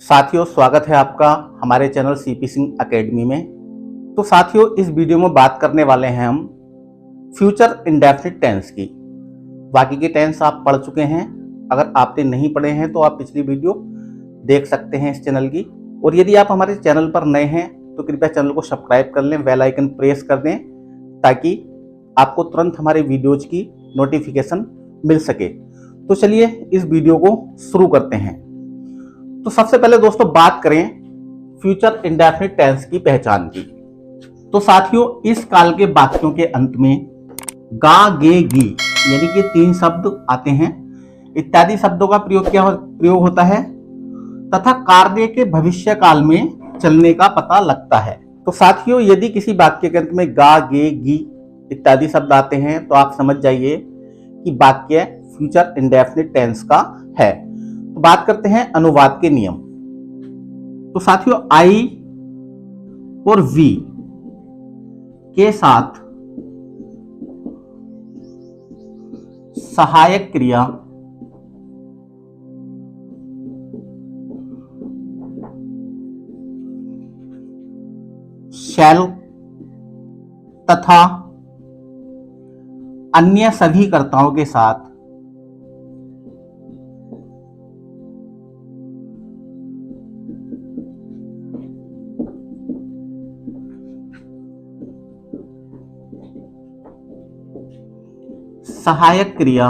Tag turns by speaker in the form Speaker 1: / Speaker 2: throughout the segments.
Speaker 1: साथियों, स्वागत है आपका हमारे चैनल सीपी सिंह एकेडमी में। तो साथियों, इस वीडियो में बात करने वाले हैं हम फ्यूचर इंडेफिनिट टेंस की। बाकी के टेंस आप पढ़ चुके हैं। अगर आपने नहीं पढ़े हैं तो आप पिछली वीडियो देख सकते हैं इस चैनल की। और यदि आप हमारे चैनल पर नए हैं तो कृपया चैनल को सब्सक्राइब कर लें, बेल आइकन प्रेस कर दें ताकि आपको तुरंत हमारे वीडियोज की नोटिफिकेशन मिल सके। तो चलिए इस वीडियो को शुरू करते हैं। तो सबसे पहले दोस्तों बात करें फ्यूचर इंडेफिनिट टेंस की पहचान की। तो साथियों, इस काल के वाक्यों के अंत में गा, गे, गी यानी कि 3 शब्द आते हैं। इत्यादि शब्दों का प्रयोग होता है तथा कार्य के भविष्य काल में चलने का पता लगता है। तो साथियों, यदि किसी वाक्य के अंत में गा, गे, गी इत्यादि शब्द आते हैं तो आप समझ जाइए कि वाक्य फ्यूचर इंडेफिनिट टेंस का है। तो बात करते हैं अनुवाद के नियम। तो साथियों, आई और वी के साथ सहायक क्रिया शैल तथा अन्य सभी कर्ताओं के साथ सहायक क्रिया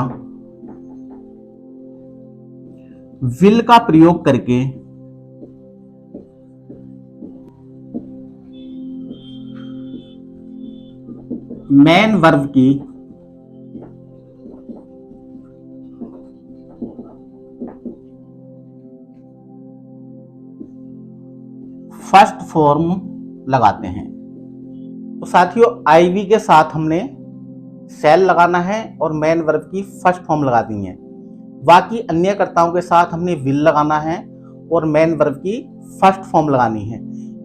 Speaker 1: विल का प्रयोग करके मेन वर्ब की फर्स्ट फॉर्म लगाते हैं। तो साथियों, आईवी के साथ हमने सेल लगाना है और मेन वर्ब की फर्स्ट फॉर्म लगा दी है। बाकी अन्य कर्ताओं के साथ हमने विल लगाना है और मेन वर्ब की फर्स्ट फॉर्म लगानी है।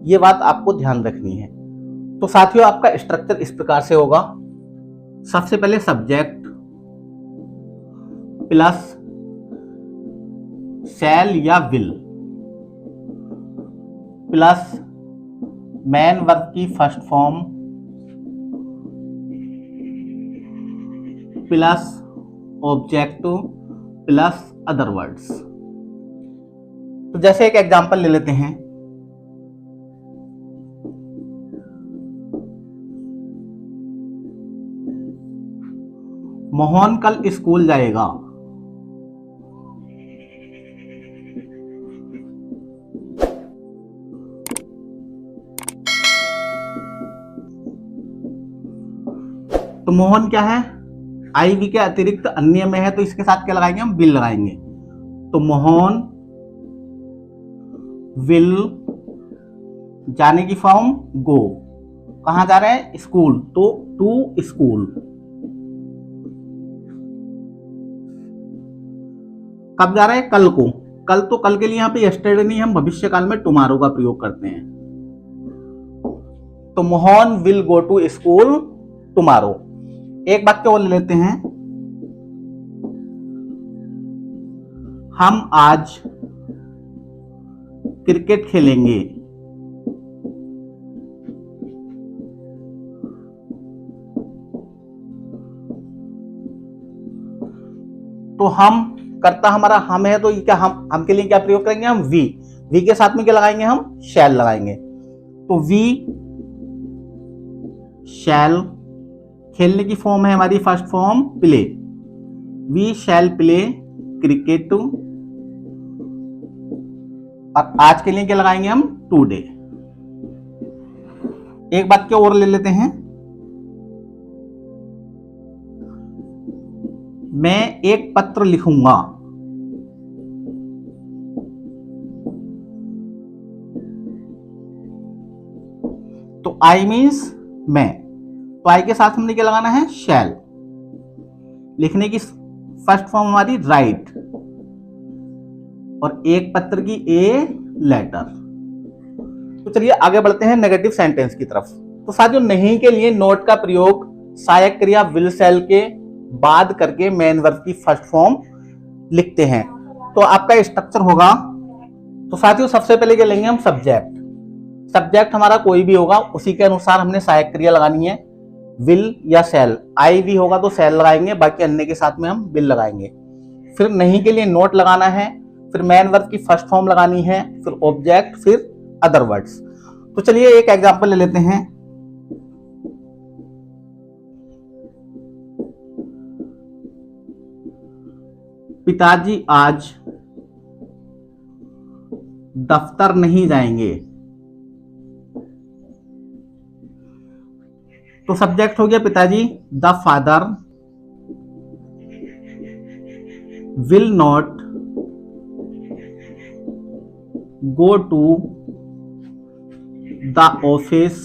Speaker 1: ये बात आपको ध्यान रखनी है। तो साथियों, आपका स्ट्रक्चर इस प्रकार से होगा। सबसे पहले सब्जेक्ट प्लस सेल या विल प्लस मेन वर्ब की first form plus object plus other words. तो जैसे एक एग्जांपल ले लेते हैं। मोहन कल स्कूल जाएगा। तो मोहन क्या है, आई वी के अतिरिक्त अन्य में है, तो इसके साथ क्या लगाएंगे, हम विल लगाएंगे। तो मोहन विल जाने की फॉर्म गो, कहां जा रहे हैं, स्कूल, तो टू स्कूल। कब जा रहे हैं, कल को। कल तो कल के लिए यहां पे यस्टरडे नहीं, हम भविष्य काल में टुमारो का प्रयोग करते हैं। तो Mohan will go to school tomorrow. एक वाक्य और ले लेते हैं। हम आज क्रिकेट खेलेंगे। तो हम कर्ता हमारा हम है, तो क्या हम के लिए क्या प्रयोग करेंगे, हम वी के साथ में क्या लगाएंगे, हम शैल लगाएंगे। तो वी शैल, खेलने की फॉर्म है हमारी first form play, we shall play cricket. और आज के लिए क्या लगाएंगे, हम टुडे। एक वाक्य और ले लेते हैं। मैं एक पत्र लिखूंगा। तो आई मीन्स मैं, तो आई के साथ हमने क्या लगाना है, शैल। लिखने की फर्स्ट फॉर्म हमारी राइट और एक पत्र की ए लेटर। तो चलिए आगे बढ़ते हैं नेगेटिव सेंटेंस की तरफ। तो साथियों, नहीं के लिए नोट का प्रयोग सहायक क्रिया विल सेल के बाद करके मेन वर्ब की फर्स्ट फॉर्म लिखते हैं। तो आपका स्ट्रक्चर होगा तो साथियों सबसे पहले क्या लेंगे हम, सब्जेक्ट। सब्जेक्ट हमारा कोई भी होगा, उसी के अनुसार हमने सहायक क्रिया लगानी है, विल या शैल। आई भी होगा तो शैल लगाएंगे, बाकी अन्य के साथ में हम विल लगाएंगे। फिर नहीं के लिए नोट लगाना है, फिर मैन वर्ब की फर्स्ट फॉर्म लगानी है, फिर ऑब्जेक्ट, फिर अदर वर्ड्स। तो चलिए एक एग्जांपल ले लेते हैं। पिताजी आज दफ्तर नहीं जाएंगे। तो सब्जेक्ट हो गया पिताजी, the father will not go to the office,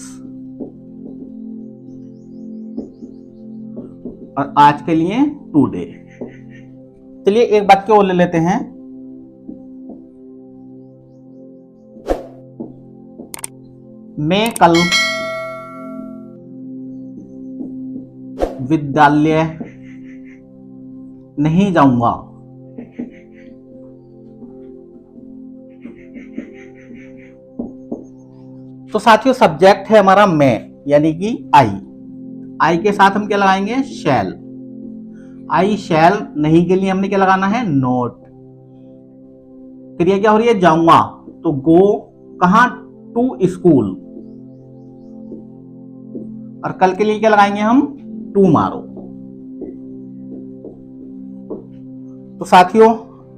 Speaker 1: और आज के लिए टुडे। चलिए एक वाक्य और ले लेते हैं। मैं कल विद्यालय नहीं जाऊंगा। तो साथियों सब्जेक्ट है हमारा मैं, यानी कि आई के साथ हम क्या लगाएंगे, शैल। आई शैल, नहीं के लिए हमने क्या लगाना है, नोट। क्रिया क्या हो रही है, जाऊंगा, तो गो कहां, टू स्कूल। और कल के लिए क्या लगाएंगे हम, टुमारो। तो साथियों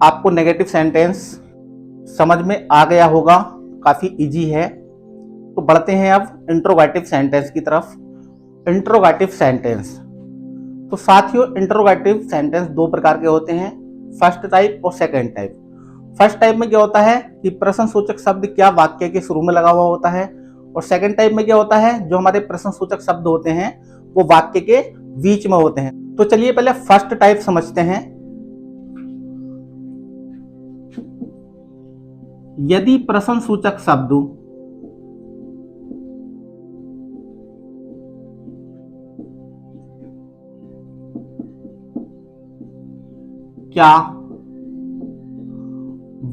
Speaker 1: आपको नेगेटिव सेंटेंस समझ में आ गया होगा, काफी इजी है। तो बढ़ते हैं अब इंट्रोगेटिव सेंटेंस की तरफ। इंट्रोगेटिव सेंटेंस, तो साथियों इंट्रोगेटिव सेंटेंस दो प्रकार के होते हैं, फर्स्ट टाइप और सेकंड टाइप। फर्स्ट टाइप में क्या होता है कि प्रश्नसूचक शब्द क्या वाक्य के शुरू में लगा हुआ होता है, और सेकंड टाइप में क्या होता है, जो हमारे प्रश्नसूचक शब्द होते हैं वो वाक्य के बीच में होते हैं। तो चलिए पहले फर्स्ट टाइप समझते हैं। यदि प्रश्नसूचक शब्द क्या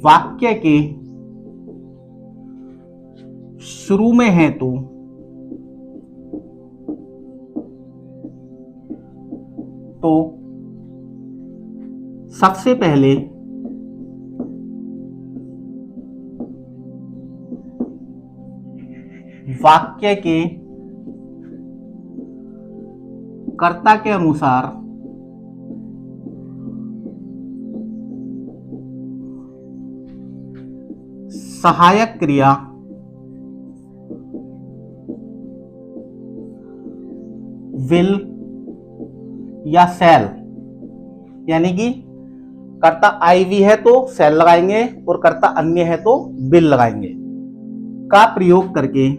Speaker 1: वाक्य के शुरू में है तो सबसे पहले वाक्य के कर्ता के अनुसार सहायक क्रिया विल या शैल, यानी कि कर्ता आई वी है तो शैल लगाएंगे और कर्ता अन्य है तो विल लगाएंगे, का प्रयोग करके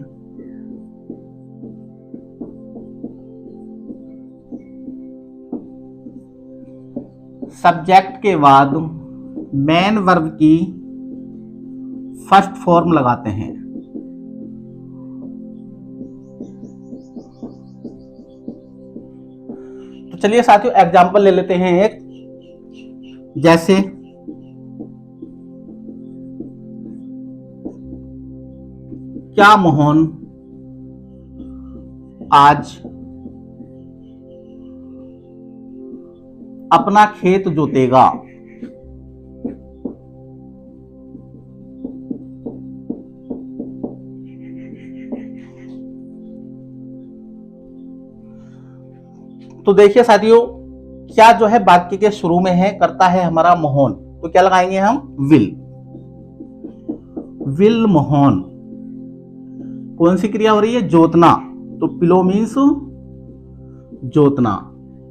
Speaker 1: सब्जेक्ट के बाद मेन वर्ब की फर्स्ट फॉर्म लगाते हैं। तो चलिए साथियों एग्जांपल ले लेते हैं एक, जैसे क्या मोहन आज अपना खेत जोतेगा। तो देखिए साथियों क्या जो है वाक्य के शुरू में है, करता है हमारा मोहन, तो क्या लगाएंगे हम, विल। विल मोहन, कौन सी क्रिया हो रही है, जोतना, तो पिलो मीन्स जोतना।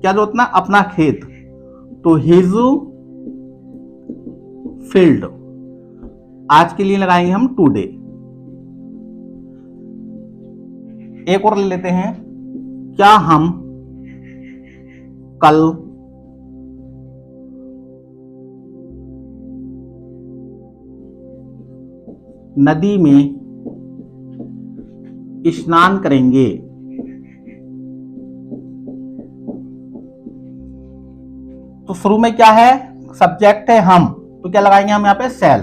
Speaker 1: क्या जोतना, अपना खेत, तो हिज फील्ड। आज के लिए लगाएंगे हम टुडे। एक और ले लेते हैं, क्या हम कल नदी में स्नान करेंगे। तो शुरू में क्या है, सब्जेक्ट है हम, तो क्या लगाएंगे हम यहाँ पे, शैल।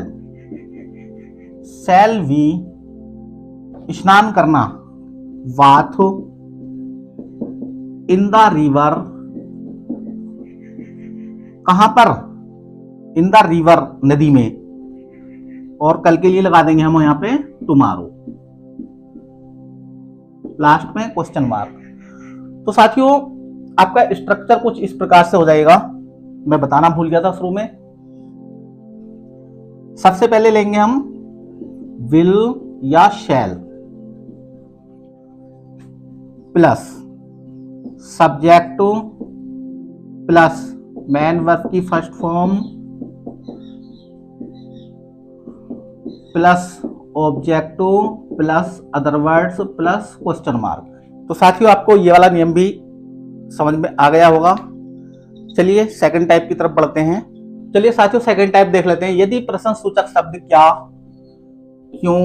Speaker 1: शैल वी स्नान करना, बाथ इन द रिवर, कहां पर, इन द रिवर नदी में, और कल के लिए लगा देंगे हम यहां पे टुमारो, लास्ट में क्वेश्चन मार्क। तो साथियों आपका स्ट्रक्चर कुछ इस प्रकार से हो जाएगा, मैं बताना भूल गया था शुरू में। सबसे पहले लेंगे हम विल या shall plus subject plus main verb की first form plus object plus other words plus question mark. तो साथियों आपको ये वाला नियम भी समझ में आ गया होगा। चलिए सेकंड टाइप की तरफ बढ़ते हैं। चलिए साथियों सेकंड टाइप देख लेते हैं। यदि प्रश्नसूचक शब्द क्या, क्यों,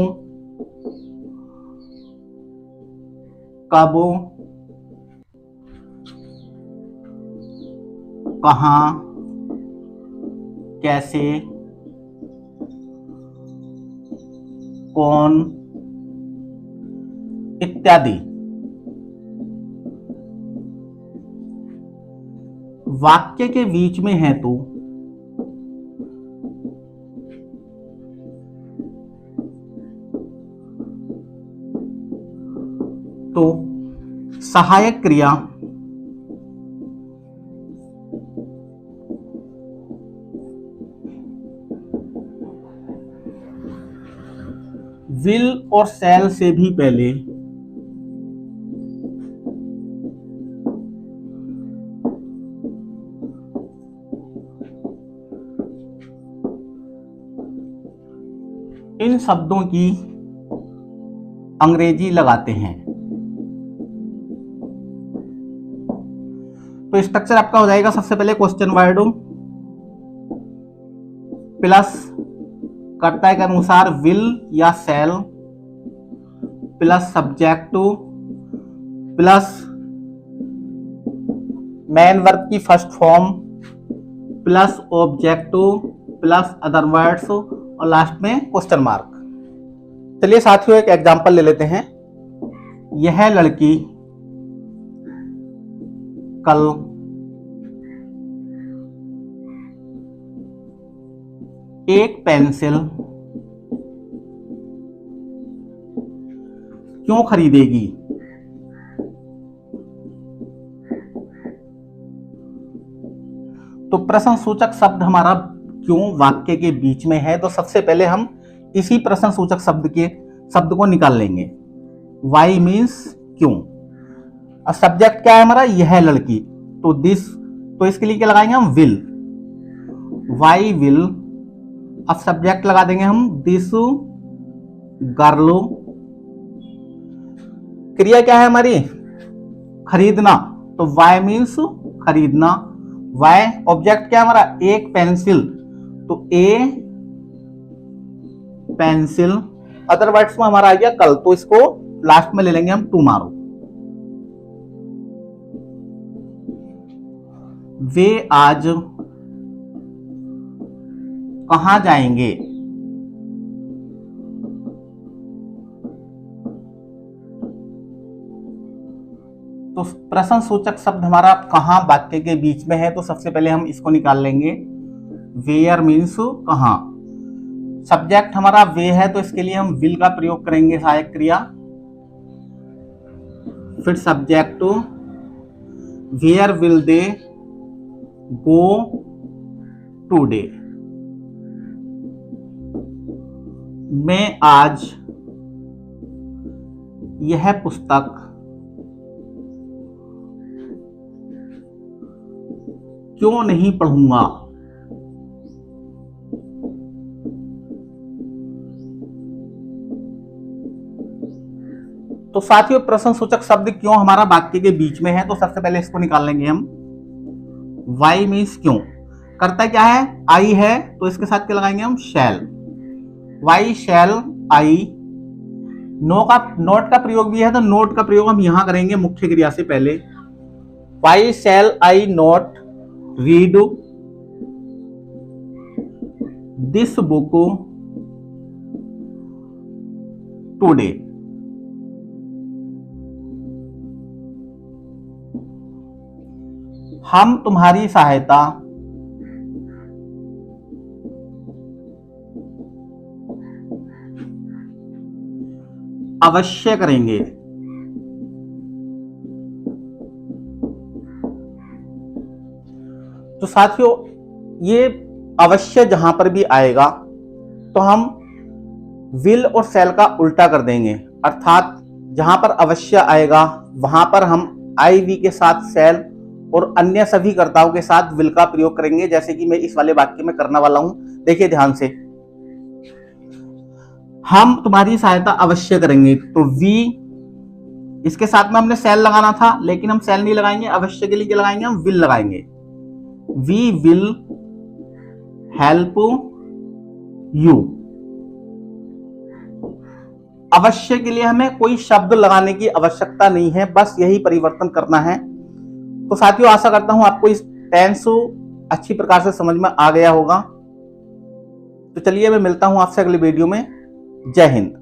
Speaker 1: कब, कहां, कैसे, कौन इत्यादि वाक्य के बीच में है तो सहायक क्रिया विल और शैल से भी पहले इन शब्दों की अंग्रेजी लगाते हैं। तो स्ट्रक्चर आपका हो जाएगा सबसे पहले क्वेश्चन वर्ड प्लस कर्ता के अनुसार विल या shall plus subject plus main verb की first form plus object plus other words और लास्ट में क्वेश्चन मार्क। चलिए साथियों एक एग्जांपल ले लेते हैं। यह लड़की कल एक पेंसिल क्यों खरीदेगी? तो प्रश्नसूचक शब्द हमारा क्यों वाक्य के बीच में है, तो सबसे पहले हम इसी प्रश्नसूचक शब्द को निकाल लेंगे। वाई मीन्स क्यों। अब सब्जेक्ट क्या है हमारा, यह लड़की, तो दिस, तो इसके लिए क्या लगाएंगे हम, विल, वाई विल। अब सब्जेक्ट लगा देंगे हम दिस गर्ल। क्रिया क्या है हमारी, खरीदना, तो वाई मीन्स खरीदना, वाई। ऑब्जेक्ट क्या है हमारा, एक पेंसिल, तो ए पेंसिल। अदर वर्ड्स में हमारा आ गया कल, तो इसको लास्ट में ले लेंगे हम टुमारो। वे आज कहां जाएंगे? तो प्रश्नसूचक शब्द हमारा कहां वाक्य के बीच में है, तो सबसे पहले हम इसको निकाल लेंगे। वेयर मीन्स कहां। सब्जेक्ट हमारा वे है, तो इसके लिए हम विल का प्रयोग करेंगे, सहायक क्रिया। फिर subject where will they go today. मैं आज यह पुस्तक क्यों नहीं पढ़ूंगा? तो साथियों प्रश्नसूचक शब्द क्यों हमारा वाक्य के बीच में है, तो सबसे पहले इसको निकाल लेंगे हम। वाई मीन्स क्यों, करता क्या है, आई है, तो इसके साथ क्या लगाएंगे हम, शैल, वाई शैल आई। नोट का प्रयोग भी है, तो नोट का प्रयोग हम यहां करेंगे मुख्य क्रिया से पहले। Why shall I not read this book today. हम तुम्हारी सहायता अवश्य करेंगे। तो साथियों, ये अवश्य जहां पर भी आएगा तो हम विल और शैल का उल्टा कर देंगे, अर्थात जहां पर अवश्य आएगा वहां पर हम आई वी के साथ शैल और अन्य सभी कर्ताओं के साथ विल का प्रयोग करेंगे, जैसे कि मैं इस वाले वाक्य में करने वाला हूं। देखिए ध्यान से, हम तुम्हारी सहायता अवश्य करेंगे, तो वी, इसके साथ में हमने शैल लगाना था लेकिन हम शैल नहीं लगाएंगे, अवश्य के लिए क्या लगाएंगे, हम विल लगाएंगे। We will help you. अवश्य के लिए हमें कोई शब्द लगाने की आवश्यकता नहीं है, बस यही परिवर्तन करना है। तो साथियों, आशा करता हूं आपको इस टेंस अच्छी प्रकार से समझ में आ गया होगा। तो चलिए मैं मिलता हूं आपसे अगले वीडियो में। जय हिंद।